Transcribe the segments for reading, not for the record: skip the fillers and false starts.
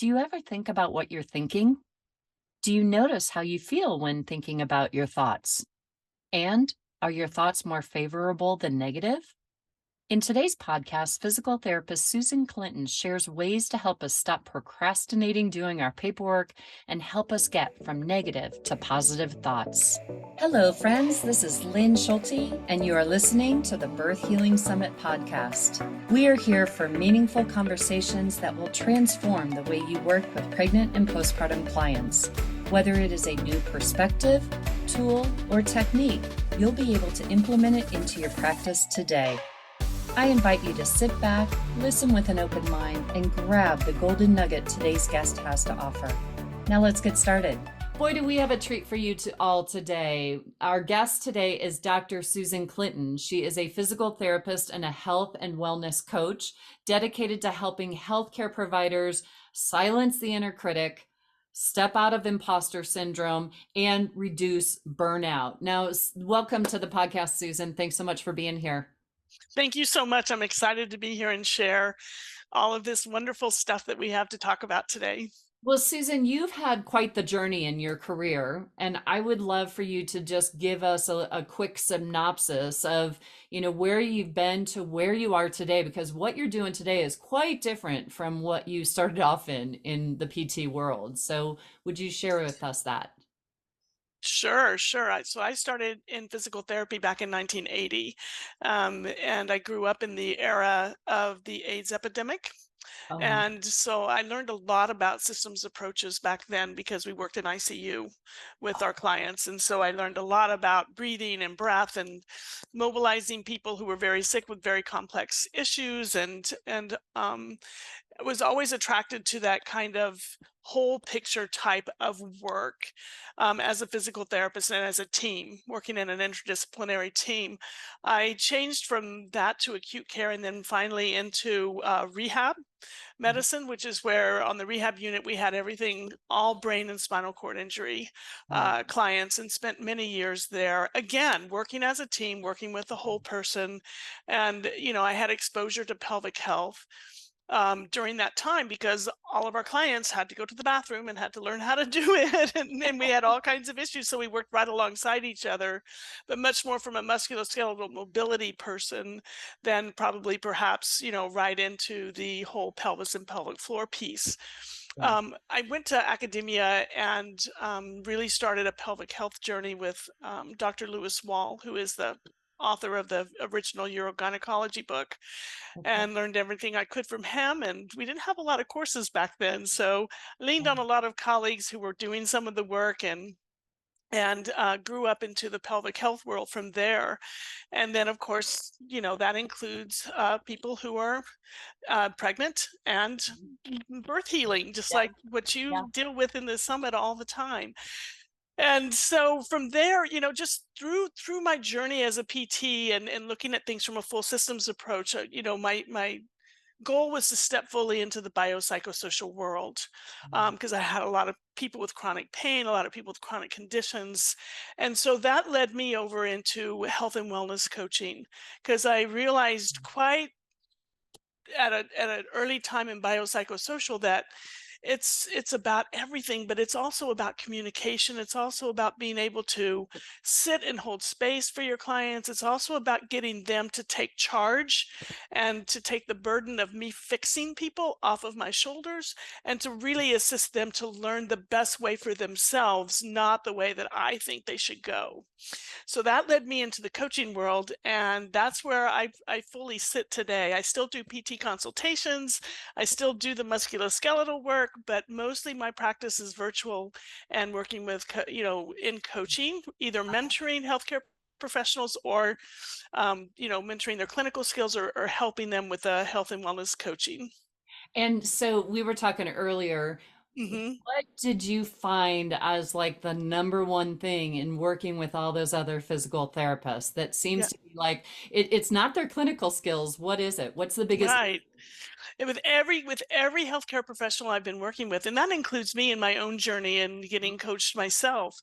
Do you ever think about what you're thinking? Do you notice how you feel when thinking about your thoughts? And are your thoughts more favorable than negative? In today's podcast, physical therapist Susan Clinton shares ways to help us stop procrastinating doing our paperwork and help us get from negative to positive thoughts. Hello, friends. This is Lynn Schulte, and you are listening to the Birth Healing Summit podcast. We are here for meaningful conversations that will transform the way you work with pregnant and postpartum clients. Whether it is a new perspective, tool, or technique, you'll be able to implement it into your practice today. I invite you to sit back, listen with an open mind, and grab the golden nugget today's guest has to offer. Now let's get started. Boy, do we have a treat for you all today. Our guest today is Dr. Susan Clinton. She is a physical therapist and a health and wellness coach dedicated to helping healthcare providers silence the inner critic, step out of imposter syndrome, and reduce burnout. Now, welcome to the podcast, Susan. Thanks so much for being here. Thank you so much. I'm excited to be here and share all of this wonderful stuff that we have to talk about today. Well, Susan, you've had quite the journey in your career, and I would love for you to just give us a quick synopsis of, where you've been to where you are today, because what you're doing today is quite different from what you started off in the PT world. So would you share with us that? Sure. So I started in physical therapy back in 1980, and I grew up in the era of the AIDS epidemic. Oh, And so I learned a lot about systems approaches back then because we worked in ICU with our clients. And so I learned a lot about breathing and breath and mobilizing people who were very sick with very complex issues and was always attracted to that kind of whole picture type of work as a physical therapist and as a team, working in an interdisciplinary team. I changed from that to acute care and then finally into rehab medicine, which is where on the rehab unit we had everything, all brain and spinal cord injury wow. clients, and spent many years there. Again, working as a team, working with the whole person. And, I had exposure to pelvic health during that time because all of our clients had to go to the bathroom and had to learn how to do it. And we had all kinds of issues. So we worked right alongside each other, but much more from a musculoskeletal mobility person than probably perhaps, right into the whole pelvis and pelvic floor piece. Yeah. I went to academia and really started a pelvic health journey with Dr. Lewis Wall, who is the author of the original urogynecology book, Okay. and learned everything I could from him. And we didn't have a lot of courses back then, so I leaned on a lot of colleagues who were doing some of the work and grew up into the pelvic health world from there. And then, of course, that includes people who are pregnant and birth healing, just Yeah. like what Yeah. you deal with in the summit all the time. And so from there, just through my journey as a PT and looking at things from a full systems approach, my goal was to step fully into the biopsychosocial world because I had a lot of people with chronic pain, a lot of people with chronic conditions. And so that led me over into health and wellness coaching because I realized quite at an early time in biopsychosocial that it's about everything, but it's also about communication. It's also about being able to sit and hold space for your clients. It's also about getting them to take charge and to take the burden of me fixing people off of my shoulders and to really assist them to learn the best way for themselves, not the way that I think they should go. So that led me into the coaching world, and that's where I fully sit today. I still do PT consultations, I still do the musculoskeletal work, but mostly my practice is virtual and working with, in coaching, either mentoring healthcare professionals or, mentoring their clinical skills or helping them with health and wellness coaching. And so we were talking earlier. Hmm. What did you find as like the number one thing in working with all those other physical therapists that seems Yeah, to be like it's not their clinical skills? What is it? What's the biggest right. And with every healthcare professional I've been working with, and that includes me in my own journey and getting coached myself,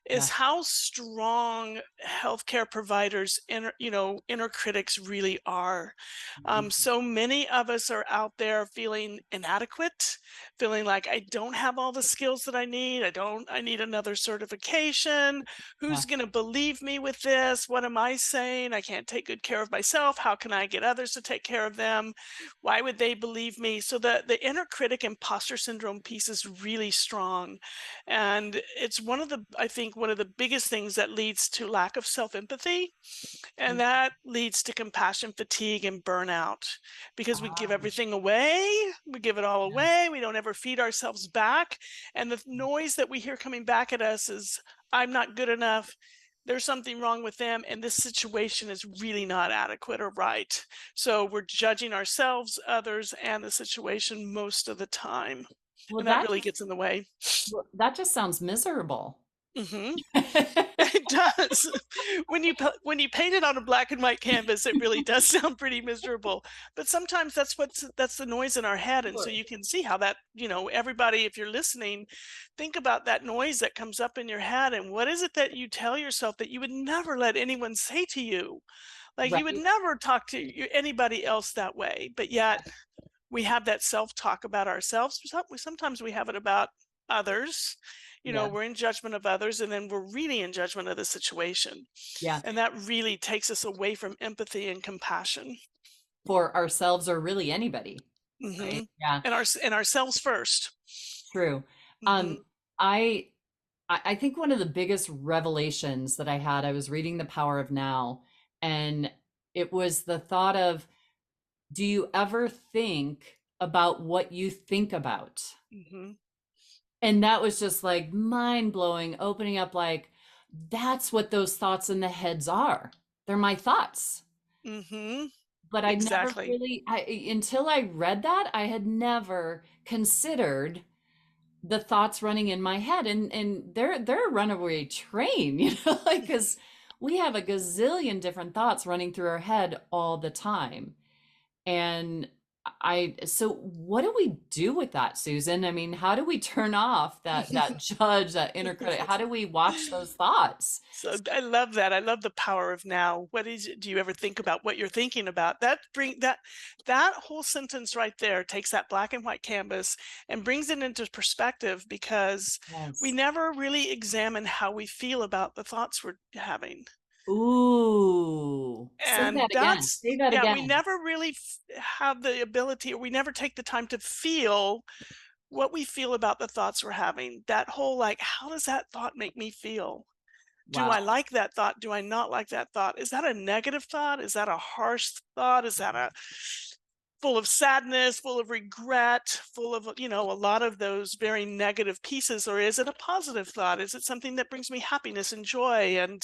is Yeah. how strong healthcare providers inner critics really are. Mhm. So many of us are out there feeling inadequate, feeling like I don't have all the skills that I need another certification. Yeah. Who's going to believe me with this? What am I saying? I can't take good care of myself. How can I get others to take care of them? Why would they believe me? So the inner critic imposter syndrome piece is really strong. And it's I think one of the biggest things that leads to lack of self-empathy, and Mm. that leads to compassion fatigue and burnout because we give Ah, everything away. We give it all yes. away. We don't ever feed ourselves back. And the noise that we hear coming back at us is, I'm not good enough. There's something wrong with them. And this situation is really not adequate or right. So we're judging ourselves, others, and the situation most of the time. Well, And that really gets in the way. that just sounds miserable. Hmm. It does. When you paint it on a black and white canvas, it really does sound pretty miserable. But sometimes that's the noise in our head, and so Sure. you can see how that, everybody, if you're listening, think about that noise that comes up in your head, and what is it that you tell yourself that you would never let anyone say to you? Like you would Right. never talk to anybody else that way, but yet we have that self-talk about ourselves. Sometimes we have it about others. Yeah. We're in judgment of others, and then we're really in judgment of the situation. Yeah. And that really takes us away from empathy and compassion. For ourselves or really anybody. Hmm. Right. Yeah. And ourselves first. True. Hmm. Um, I I think one of the biggest revelations that I had, I was reading The Power of Now, and it was the thought of, do you ever think about what you think about? Hmm. And that was just like mind blowing, opening up like, that's what those thoughts in the heads are. They're my thoughts. Hmm. But I never Exactly. really, until I read that, I had never considered the thoughts running in my head, and they're a runaway train, like, because we have a gazillion different thoughts running through our head all the time. And so what do we do with that, Susan? I mean, how do we turn off that judge, that inner critic? How do we watch those thoughts? So I love that. I love the power of now. Do you ever think about what you're thinking about? That whole sentence right there takes that black and white canvas and brings it into perspective, because we Yes. never really examine how we feel about the thoughts we're having. Ooh, say And that again. Say that yeah, we again. never really have the ability, or we never take the time to feel what we feel about the thoughts we're having. That whole, like, how does that thought make me feel? Do I Wow. like that thought? Do I not like that thought? Is that a negative thought? Is that a harsh thought? Is that a full of sadness, full of regret, full of, a lot of those very negative pieces? Or is it a positive thought? Is it something that brings me happiness and joy and,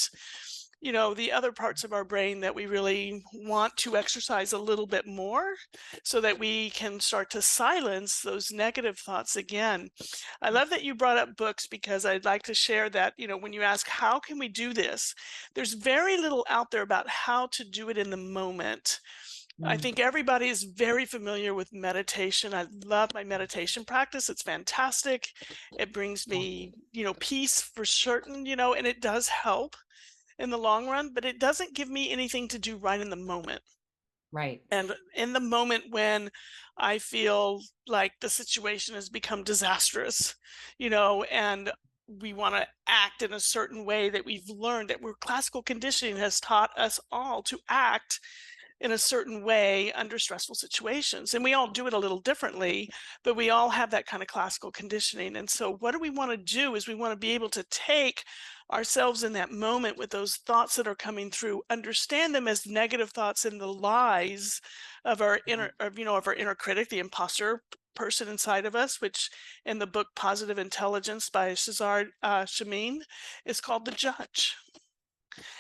the other parts of our brain that we really want to exercise a little bit more so that we can start to silence those negative thoughts again? I love that you brought up books, because I'd like to share that, when you ask, how can we do this? There's very little out there about how to do it in the moment. I Mm. think everybody is very familiar with meditation. I love my meditation practice. It's fantastic. It brings me, peace for certain, and it does help in the long run, but it doesn't give me anything to do right in the moment. Right. And in the moment when I feel like the situation has become disastrous, and we want to act in a certain way that we've learned, that we're classical conditioning has taught us all to act in a certain way under stressful situations. And we all do it a little differently, but we all have that kind of classical conditioning. And so, what do we want to do is we want to be able to take ourselves in that moment with those thoughts that are coming through, understand them as negative thoughts and the lies of our inner critic, the imposter person inside of us, which in the book Positive Intelligence by Cesar Shamin is called the judge.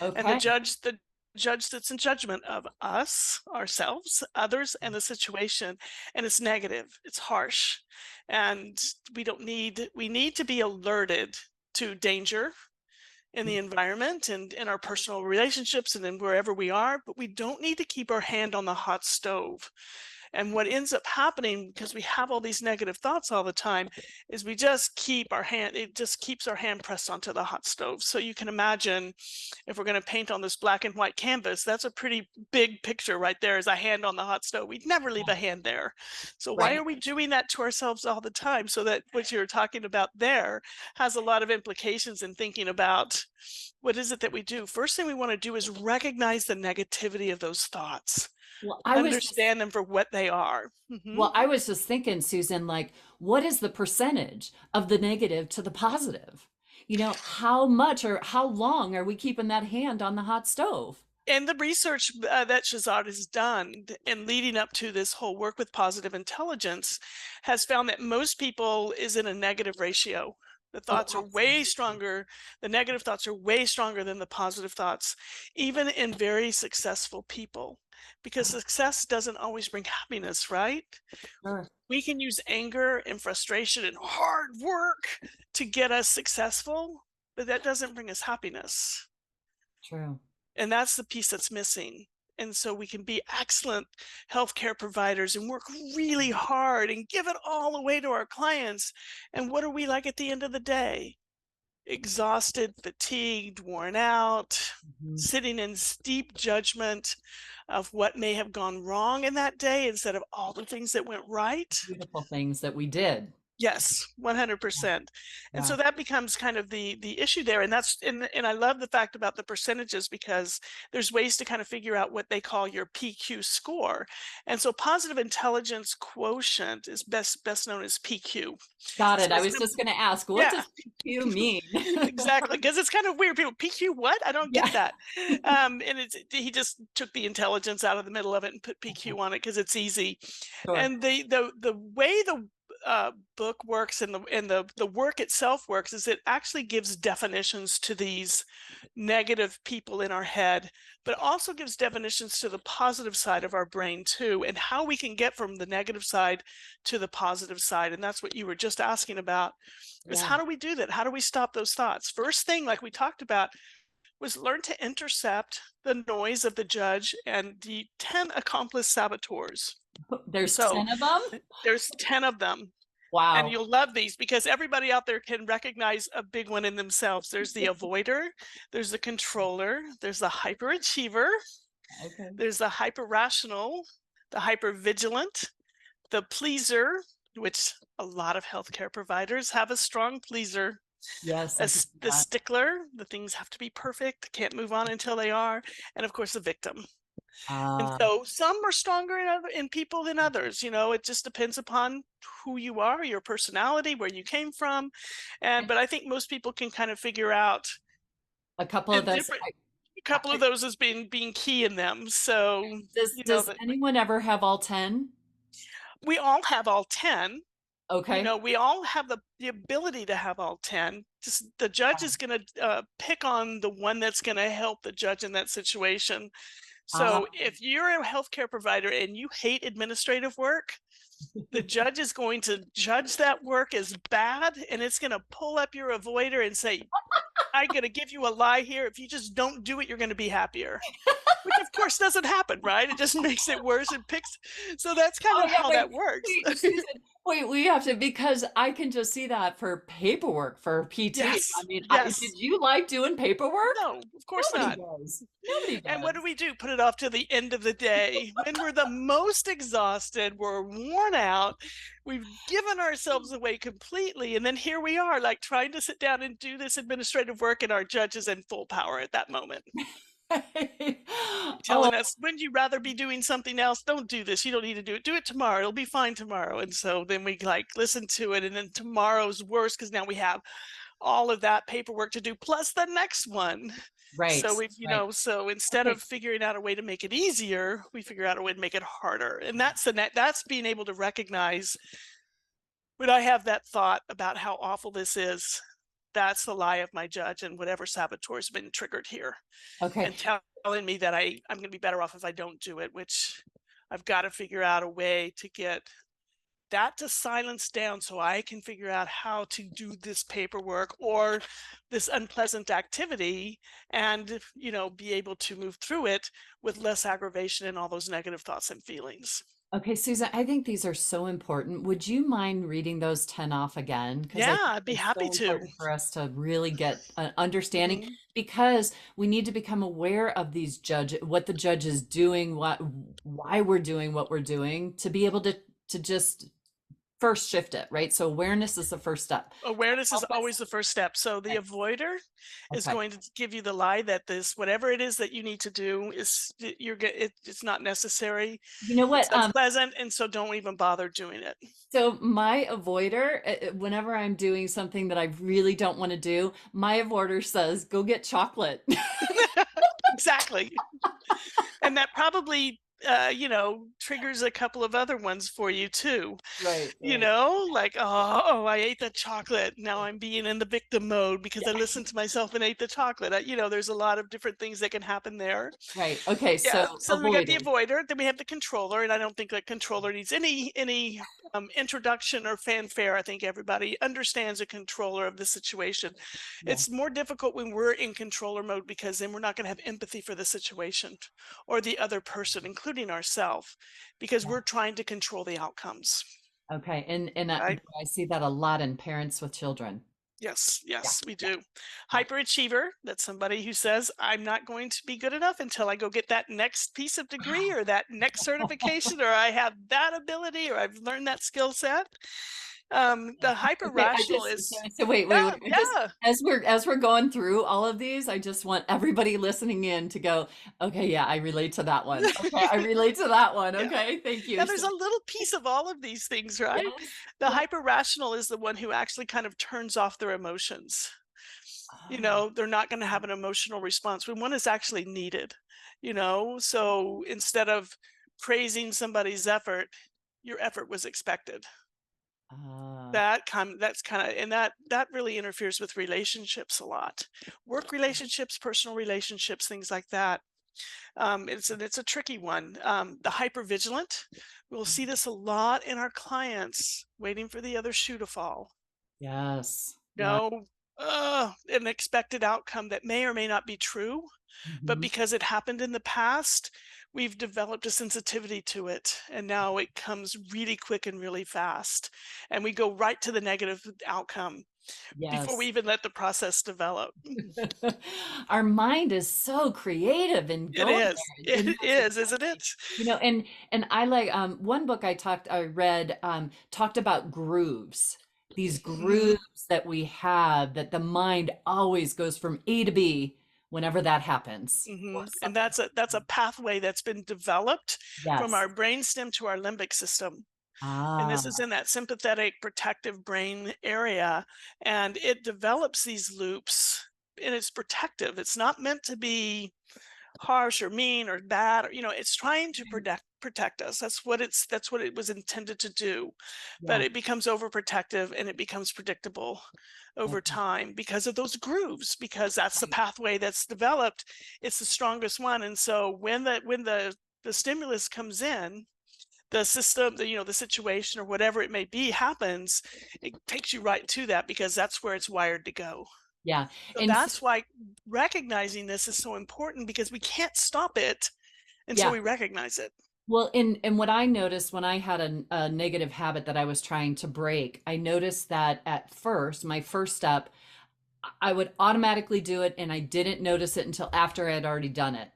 And Okay. the judge sits in judgment of us, ourselves, others, and the situation. And it's negative, it's harsh. And we need to be alerted to danger in the environment and in our personal relationships and in wherever we are, but we don't need to keep our hand on the hot stove. And what ends up happening, because we have all these negative thoughts all the time, is we just keep our hand, it just keeps our hand pressed onto the hot stove. So you can imagine, if we're going to paint on this black and white canvas, that's a pretty big picture right there, is a hand on the hot stove. We'd never leave a hand there. So why Right. are we doing that to ourselves all the time? So that what you're talking about there has a lot of implications in thinking about what is it that we do. First thing we want to do is recognize the negativity of those thoughts, Well, I was just understand them for what they are. I was just thinking, Susan, like, what is the percentage of the negative to the positive? How much or how long are we keeping that hand on the hot stove? And the research that Shazad has done in leading up to this whole work with positive intelligence has found that most people is in a negative ratio. The Oh, thoughts are way absolutely. stronger. The negative thoughts are way stronger than the positive thoughts, even in very successful people, because Oh, success doesn't always bring happiness, right? sure. We can use anger and frustration and hard work to get us successful, but that doesn't bring us happiness. True. And that's the piece that's missing. And so we can be excellent healthcare providers and work really hard and give it all away to our clients. And what are we like at the end of the day? Exhausted, fatigued, worn out, Mhm. sitting in steep judgment of what may have gone wrong in that day instead of all the things that went right. Beautiful things that we did. Yes, Yeah. 100%. And Yeah. so that becomes kind of the issue there. And that's and I love the fact about the percentages, because there's ways to kind of figure out what they call your PQ score. And so positive intelligence quotient is best known as PQ. Got it. So I it's was just going to ask, what yeah, does PQ mean? exactly, because it's kind of weird. People, PQ what? I don't get Yeah. that. And he just took the intelligence out of the middle of it and put PQ on it because it's easy. Sure. And the way the book works and the work itself works is it actually gives definitions to these negative people in our head, but also gives definitions to the positive side of our brain too, and how we can get from the negative side to the positive side. And that's what you were just asking about, is Yeah. how do we do that? How do we stop those thoughts? First thing, like we talked about, was learn to intercept the noise of the judge and the 10 accomplice saboteurs. There's So 10 of them? there's 10 of them. And Wow. you'll love these because everybody out there can recognize a big one in themselves. There's the avoider, there's the controller, there's the hyperachiever, Okay. there's the hyper rational, the hyper vigilant, the pleaser, which a lot of healthcare providers have a strong pleaser, Yes, I can see the that. stickler, the things have to be perfect, can't move on until they are, and of course the victim. And Uh, so some are stronger in people than others. It just depends upon who you are, your personality, where you came from. And but I think most people can kind of figure out a couple the of those. different a couple of those as being key in them. So, Does that anyone ever have all 10? we all have all 10. Okay. We all have the ability to have all 10. Just the judge Wow. is going to pick on the one that's going to help the judge in that situation. Uh, So if you're a healthcare provider and you hate administrative work, the judge is going to judge that work as bad, and it's going to pull up your avoider and say, I'm going to give you a lie here. If you just don't do it, you're going to be happier. Which of course doesn't happen, right? It just makes it worse and picks. So that's kind oh of yeah, how wait, that works. wait, Susan, wait, we have to because I can just see that for paperwork for PT. I Yes, mean, yes. did you like doing paperwork? No, of course Nobody not. does. Nobody And what does. do? Put it off to the end of the day when we're the most exhausted, we're worn out, we've given ourselves away completely. And then here we are, like trying to sit down and do this administrative work, and our judge is in full power at that moment, Oh, telling us, wouldn't you rather be doing something else? Don't do this. You don't need to do it. Do it tomorrow. It'll be fine tomorrow. And so then we like listen to it. And then tomorrow's worse because now we have all of that paperwork to do plus the next one. right, So right. so instead Okay, of figuring out a way to make it easier, we figure out a way to make it harder. And that's being able to recognize when I have that thought about how awful this is, that's the lie of my judge and whatever saboteur has been triggered here, okay. and telling me that I'm going to be better off if I don't do it, which I've got to figure out a way to get that to silence down so I can figure out how to do this paperwork or this unpleasant activity and, be able to move through it with less aggravation and all those negative thoughts and feelings. Okay, Susan, I think these are so important. Would you mind reading those 10 off again? Because I Yeah, think I'd be they're happy so to. important for us to really get an understanding Mhm. because we need to become aware of these what the judge is doing, why we're doing what we're doing, to be able to just first shift it, right? So awareness is the first step. Awareness is Help us. always the first step. So the avoider is Okay. going to give you the lie that this whatever it is that you need to do is it's not necessary, You know it's what? unpleasant, and so don't even bother doing it. So my avoider, whenever I'm doing something that I really don't want to do, my avoider says, "Go get chocolate." Exactly. And that probably triggers a couple of other ones for you too. Right, right. Like, oh, I ate that chocolate. Now I'm being in the victim mode because I listened to myself and ate the chocolate. There's a lot of different things that can happen there. Right. Okay. Yeah, So so we got the avoiding. avoider, then we have the controller, and I don't think that controller needs any introduction or fanfare. I think everybody understands a controller of the situation. Yeah. It's more difficult when we're in controller mode because then we're not going to have empathy for the situation or the other person, including ourselves, because Yeah. we're trying to control the outcomes. Okay. And Right? I see that a lot in parents with children. Yes, Yeah. yes, we Yeah. do. Yeah. Hyperachiever, that's somebody who says, I'm not going to be good enough until I go get that next piece of degree or that next certification, or I have that ability, or I've learned that skill set. The hyper Okay. rational is, So wait. yeah, I just yeah, as we're going through all of these, I just want everybody listening in to go, okay, yeah, I relate to that one. Okay, I relate to that one. yeah. Okay, thank you. Yeah, So there's a little piece of all of these things, right? yes. The Yeah. hyper rational is the one who actually kind of turns off their emotions. Oh, They're not going to have an emotional response when one is actually needed. So instead of praising somebody's effort, your effort was expected. uh, That's kind of and that really interferes with relationships a lot. Work relationships, personal relationships, things like that. It's a tricky one. The hyper vigilant, we'll see this a lot in our clients waiting for the other shoe to fall. yes. Yeah. No, an expected outcome that may or may not be true, but Mhm. because it happened in the past, we've developed a sensitivity to it, and now it comes really quick and really fast, and we go right to the negative outcome before we Yes. even let the process develop. Our mind is so creative in It going is. there in It those is, isn't it? situations. And I like one book I read talked about grooves. These Mhm, grooves that we have that the mind always goes from A to B whenever that happens or and something. that's a pathway that's been developed from Yes. our brainstem to our limbic system. And this is Ah, in that sympathetic protective brain area, and it develops these loops, and it's protective. It's not meant to be harsh or mean or bad, or it's trying to protect us. That's what it was intended to do. But yeah. it becomes overprotective and it becomes predictable over Okay. time because of those grooves, because that's the Right. pathway that's developed. It's the strongest one. And so when the stimulus comes in, the system, the situation or whatever it may be happens, it takes you right to that because that's where it's wired to go. Yeah. So And that's why recognizing this is so important because we can't stop it until yeah. we recognize it. Well, and what I noticed when I had a negative habit that I was trying to break, I noticed that at first, my first step, I would automatically do it, and I didn't notice it until after I had already done it.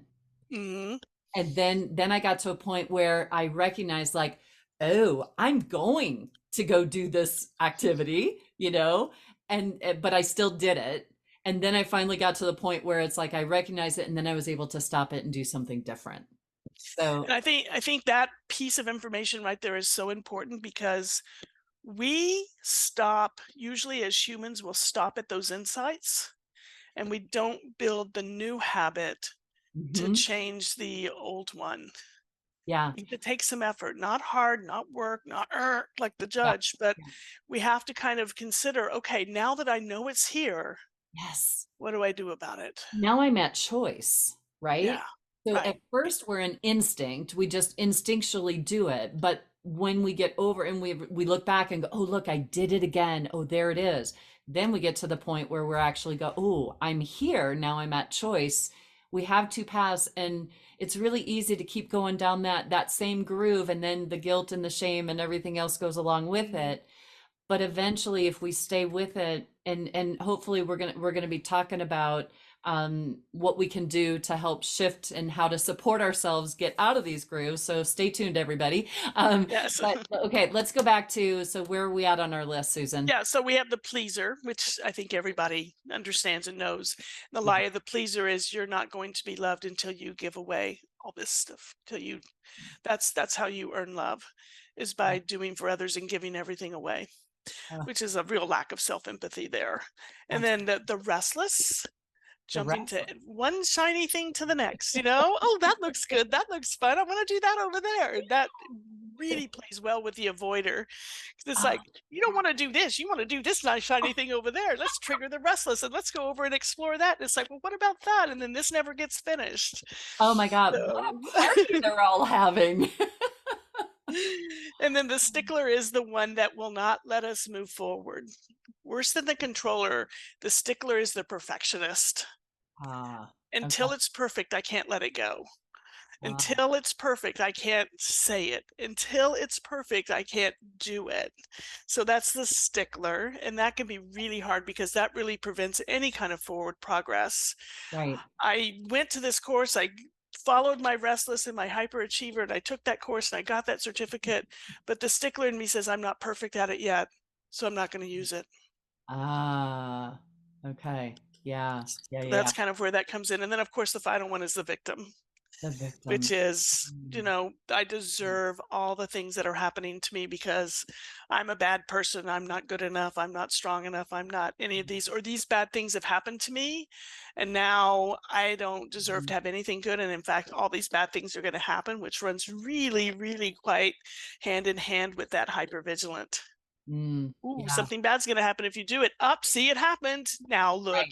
Hmm. And then I got to a point where I recognized like, oh, I'm going to go do this activity, and but I still did it. And then I finally got to the point where it's like I recognized it, and then I was able to stop it and do something different. And So, I think that piece of information right there is so important because we stop, usually as humans, we'll stop at those insights and we don't build the new habit to mhm, change the old one. yeah, It takes some effort, not hard, not work, not like the yeah, judge, but yeah. we have to kind of consider, okay, now that I know it's here, Yes. what do I do about it? Now I'm at choice, Yeah, right? So right. at first we're in instinct, we just instinctually do it. But when we get over and we look back and go, oh, look, I did it again. Oh, there it is. Then we get to the point where we're actually go, oh, I'm here. Now I'm at choice. We have two paths, and it's really easy to keep going down that same groove, and then the guilt and the shame and everything else goes along with Mhm. it. But eventually, if we stay with it, and hopefully we're gonna be talking about what we can do to help shift and how to support ourselves get out of these grooves. So stay tuned, everybody. Yes. But okay, let's go back to, so where are we at on our list, Susan? Yeah, so we have the pleaser, which I think everybody understands and knows. The Yeah. lie of the pleaser is you're not going to be loved until you give away all this stuff. Till you that's how you earn love, is by doing for others and giving everything away, Uh, which is a real lack of self-empathy there. And that's then the restless, the jumping to wrestling. one shiny thing to the next, you know? Oh, that looks good. That looks fun. I want to do that over there. And that really plays well with the avoider. 'Cause it's Oh, like, you don't want to do this. You want to do this nice shiny thing over there. Let's trigger the restless and let's go over and explore that. And it's like, well, what about that? And then this never gets finished. oh my God, what So a party they're all having. and then the stickler is the one that will not let us move forward. Worse than the controller, the stickler is the perfectionist. Ah, okay. Until it's perfect, I can't let it go. Wow. Until it's perfect, I can't say it. Until it's perfect, I can't do it. So that's the stickler, and that can be really hard because that really prevents any kind of forward progress. Right. I went to this course, followed my restless and my hyperachiever, and I took that course and I got that certificate, but the stickler in me says I'm not perfect at it yet, so I'm not going to use it. Ah, okay. Yeah, yeah, So yeah. that's kind of where that comes in. And then, of course, the final one is the victim. The Which victim. is, Mm, I deserve all the things that are happening to me because I'm a bad person. I'm not good enough. I'm not strong enough. I'm not any of these, or these bad things have happened to me. And now I don't deserve mm, to have anything good. And in fact, all these bad things are going to happen, which runs really, really quite hand in hand with that hypervigilant. Ooh, yeah, something bad's going to happen if you do it. Up, see it happened. Now look,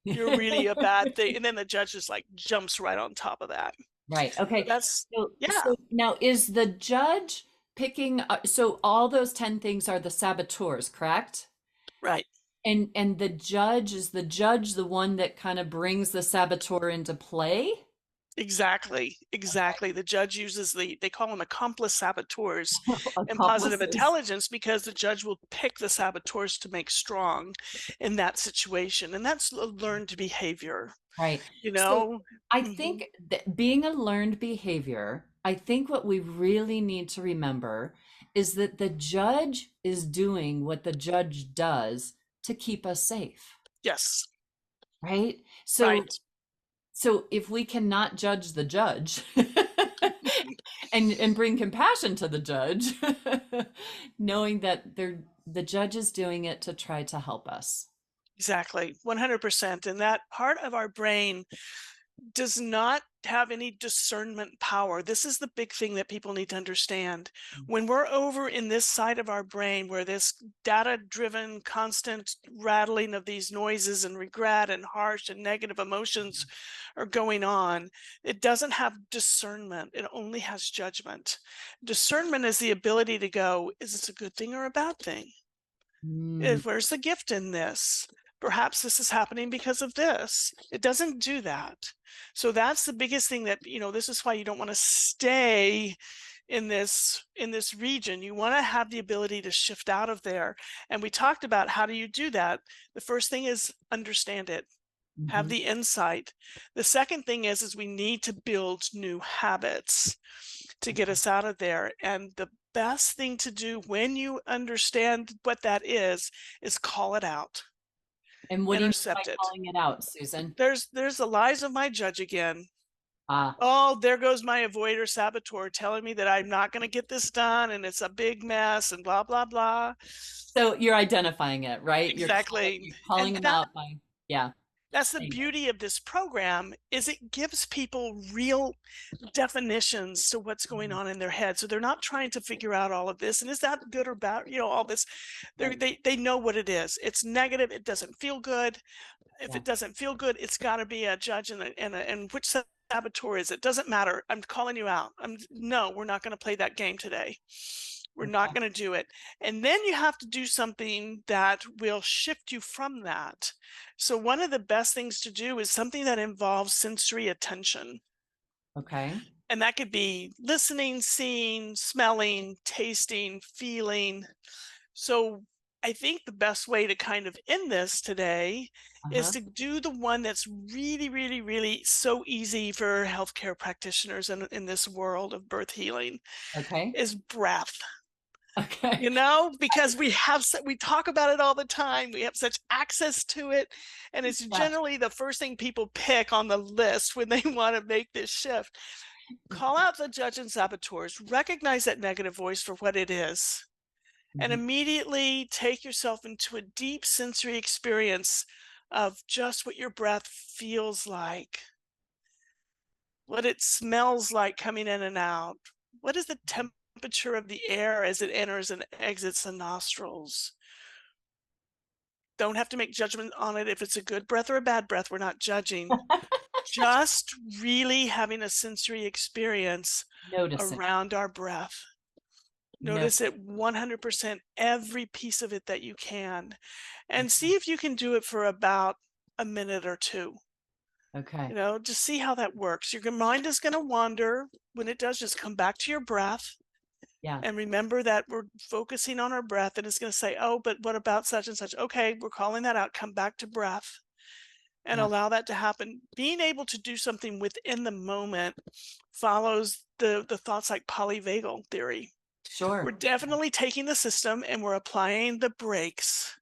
you're right. really a bad thing. And then the judge just like jumps right on top of that. Right. So Okay. that's, So yeah, now is the judge picking, so all those 10 things are the saboteurs, correct? right. And the judge, is the judge the one that kind of brings the saboteur into play? Exactly, exactly. The judge uses they call them accomplice saboteurs in positive Accomplices. intelligence because the judge will pick the saboteurs to make strong in that situation. And that's a learned behavior, Right. you So know? I Mhm. think that being a learned behavior, I think what we really need to remember is that the judge is doing what the judge does to keep us safe, Yes, right? So right. so if we cannot judge the judge and bring compassion to the judge, knowing that the judge is doing it to try to help us. Exactly. 100%. And that part of our brain does not have any discernment power. This is the big thing that people need to understand. When we're over in this side of our brain where this data driven, constant rattling of these noises and regret and harsh and negative emotions are going on, it doesn't have discernment. It only has judgment. Discernment is the ability to go, is this a good thing or a bad thing? Mm, Where's the gift in this? Perhaps this is happening because of this. It doesn't do that. So that's the biggest thing that, this is why you don't want to stay in this region. You want to have the ability to shift out of there. And we talked about how do you do that? The first thing is understand it. Have mhm. the insight. The second thing is we need to build new habits to get us out of there. And the best thing to do when you understand what that is call it out, And what do you mean by intercept it. calling it out, Susan? There's the lies of my judge again. Ah, Oh, there goes my avoider saboteur telling me that I'm not going to get this done and it's a big mess and blah blah blah. so you're identifying it, right? Exactly. You're calling And them out by, yeah, that's the saying it. beauty of this program is it gives people real definitions to what's going Mhm. on in their head. So they're not trying to figure out all of this and is that good or bad, all this. Right. They know what it is. It's negative, it doesn't feel good. If Yeah. it doesn't feel good, it's got to be a judge and which saboteur is it? Doesn't matter. I'm calling you out. I'm No, we're not going to play that game today. We're not Okay. going to do it. And then you have to do something that will shift you from that. So, one of the best things to do is something that involves sensory attention. Okay. And that could be listening, seeing, smelling, tasting, feeling. So, I think the best way to kind of end this today is Uh-huh. to do the one that's really, really, really so easy for healthcare practitioners in this world of birth healing Okay. is breath. Okay. Because we talk about it all the time. We have such access to it, and it's Yeah. generally the first thing people pick on the list when they want to make this shift. Call out the judge and saboteurs, recognize that negative voice for what it is, and Mhm. immediately take yourself into a deep sensory experience of just what your breath feels like, what it smells like coming in and out. What is the temperature of the air as it enters and exits the nostrils? Don't have to make judgment on it if it's a good breath or a bad breath. We're not judging. Just really having a sensory experience Noticing. around our breath. No. Notice it 100%, every piece of it that you can, and Okay. see if you can do it for about a minute or two. Okay. Just see how that works. Your mind is going to wander. When it does, just come back to your breath Yeah. and remember that we're focusing on our breath, and it's going to say, oh, but what about such and such? Okay, we're calling that out. Come back to breath and Yeah. allow that to happen. Being able to do something within the moment follows the thoughts like polyvagal theory. We're Sure. definitely taking the system and we're applying the brakes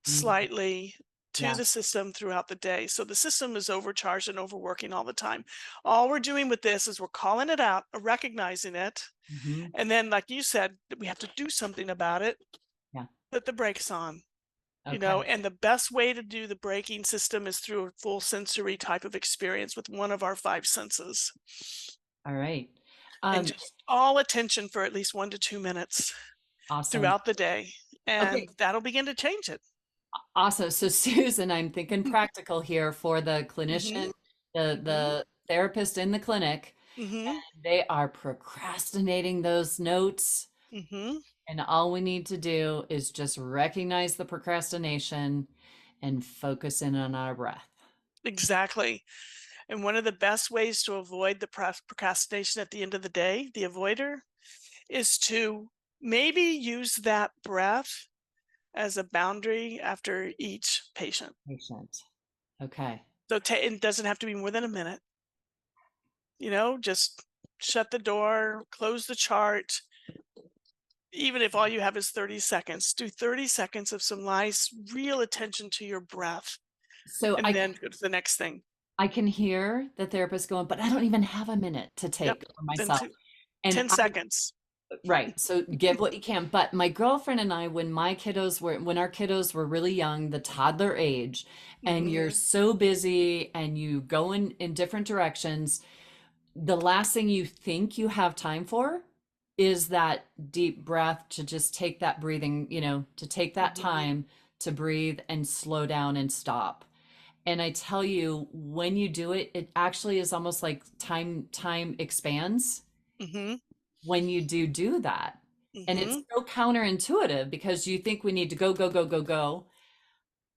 Mhm. slightly to Yeah. the system throughout the day. So the system is overcharged and overworking all the time. All we're doing with this is we're calling it out, recognizing it, Mhm. and then, like you said, we have to do something about it. Yeah. Put the brakes on. Okay. And the best way to do the braking system is through a full sensory type of experience with one of our five senses. All right. And Um, just all attention for at least 1 to 2 minutes awesome. throughout the day. Okay. And that'll begin to change it. Awesome. So Susan, I'm thinking practical here for the Mhm. clinician, the Mhm. the therapist in the clinic. Mhm. They are procrastinating those notes. Mhm. And all we need to do is just recognize the procrastination and focus in on our breath. Exactly. And one of the best ways to avoid the procrastination at the end of the day, the avoider, is to maybe use that breath as a boundary after each patient. Patient. Okay. So it doesn't have to be more than a minute. Just shut the door, close the chart. Even if all you have is 30 seconds, do 30 seconds of some nice, real attention to your breath, So and then go to the next thing. I can hear the therapist going, but I don't even have a minute to Yep. take for Then myself. And 10 seconds. right. So give what you can. But my girlfriend and I, when our kiddos were really young, the toddler age, and you're Hmm. so busy and you go in different directions, the last thing you think you have time for is that deep breath to just take that breathing, to take that Hmm. time to breathe and slow down and stop. And I tell you, when you do it, it actually is almost like time expands Hmm. when you do that. And it's Hmm. so counterintuitive because you think we need to go, go, go, go, go.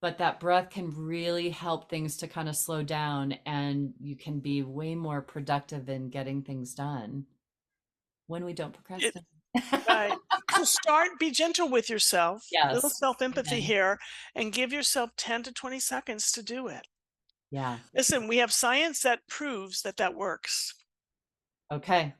But that breath can really help things to kind of slow down and you can be way more productive in getting things done when we don't It procrastinate. right. So be gentle with yourself, little Yes. self-empathy Amen. here, and give yourself 10 to 20 seconds to do it. Yeah. Listen, we have science that proves that that works. Okay.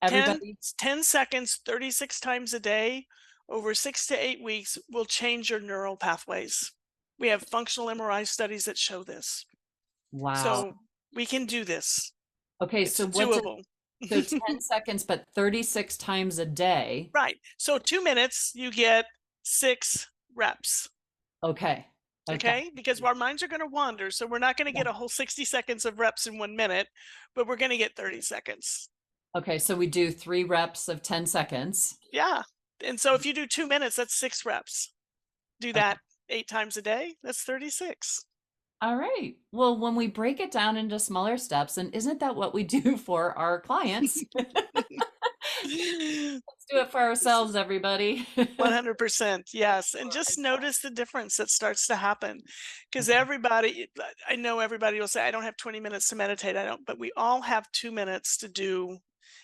10, Everybody. 10 seconds, 36 times a day, over 6 to 8 weeks will change your neural pathways. We have functional MRI studies that show this. Wow. So we can do this. Okay. It's So what does, doable. so 10 seconds, but 36 times a day. Right. So 2 minutes, you get 6 reps. Okay. Okay. Okay. Because our minds are going to wander. So we're not going to Yeah. get a whole 60 seconds of reps in 1 minute, but we're going to get 30 seconds. Okay. So we do 3 reps of 10 seconds. Yeah. And so if you do 2 minutes, that's 6 reps. Do Okay. that 8 times a day. That's 36. All right. Well, when we break it down into smaller steps, and isn't that what we do for our clients? Let's do it for ourselves, everybody. 100%, yes, and just notice the difference that starts to happen, because Okay. I know everybody will say, "I don't have 20 minutes to meditate, I don't," but we all have 2 minutes to do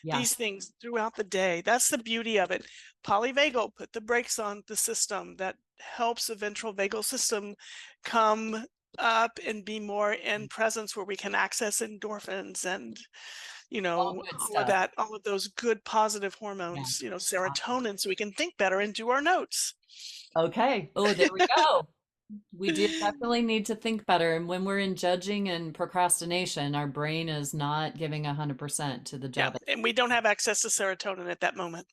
these Yes. things throughout the day. That's the beauty of it. Polyvagal, put the brakes on the system that helps the ventral vagal system come up and be more in presence where we can access endorphins and, All good all of stuff. that, all of those good positive Yeah. hormones, Awesome. serotonin, so we can think better and do our notes. Okay. Oh, there we go. We do definitely need to think better. And when we're in judging and procrastination, our brain is not giving 100% to the Yeah, job. and we don't have access to serotonin at that moment.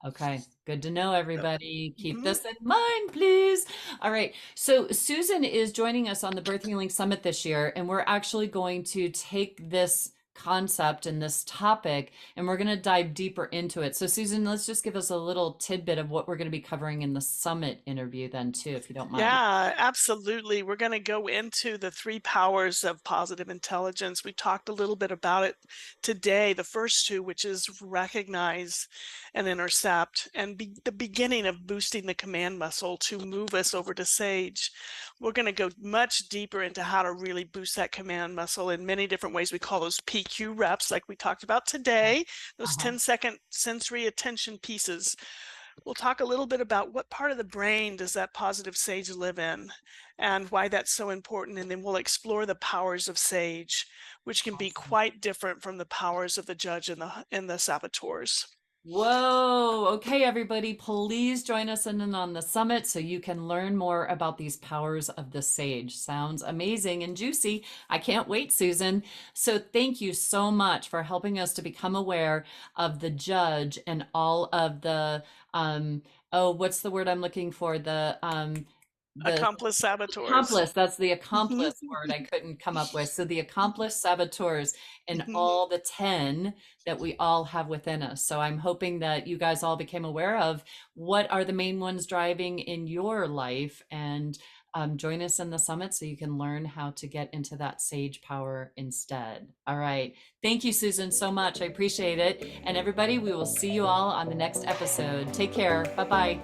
Okay, good to know, So, everybody. Keep mhm. this in mind, please. All right. So, Susan is joining us on the Birth Healing Summit this year, and we're actually going to take this concept and this topic and we're going to dive deeper into it. So, Susan, let's just give us a little tidbit of what we're going to be covering in the summit interview, then, too, if you don't mind. Yeah, absolutely. We're going to go into the three powers of positive intelligence. We talked a little bit about it today, the first two, which is recognize and intercept, and the beginning of boosting the command muscle to move us over to SAGE. We're going to go much deeper into how to really boost that command muscle in many different ways. We call those PQ reps, like we talked about today, those Uh-huh. 10-second sensory attention pieces. We'll talk a little bit about what part of the brain does that positive sage live in and why that's so important. And then we'll explore the powers of sage, which can be Awesome. quite different from the powers of the judge and the saboteurs. Whoa. Okay, everybody, please join us in on the summit so you can learn more about these powers of the sage. Sounds amazing and juicy. I can't wait, Susan. So thank you so much for helping us to become aware of the judge and all of the oh, what's the word I'm looking for? The Accomplice saboteurs. accomplice, that's the accomplice word I couldn't come up with. So the accomplice saboteurs and all the 10 that we all have within us. So I'm hoping that you guys all became aware of what are the main ones driving in your life and join us in the summit so you can learn how to get into that sage power instead. All right. Thank you, Susan, so much. I appreciate it. And everybody, we will see you all on the next episode. Take care. Bye-bye.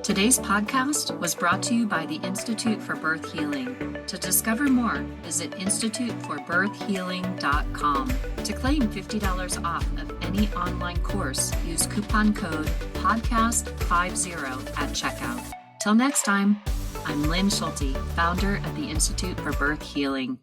Today's podcast was brought to you by the Institute for Birth Healing. To discover more, visit instituteforbirthhealing.com. To claim $50 off of any online course, use coupon code podcast50 at checkout. Till next time, I'm Lynn Schulte, founder of the Institute for Birth Healing.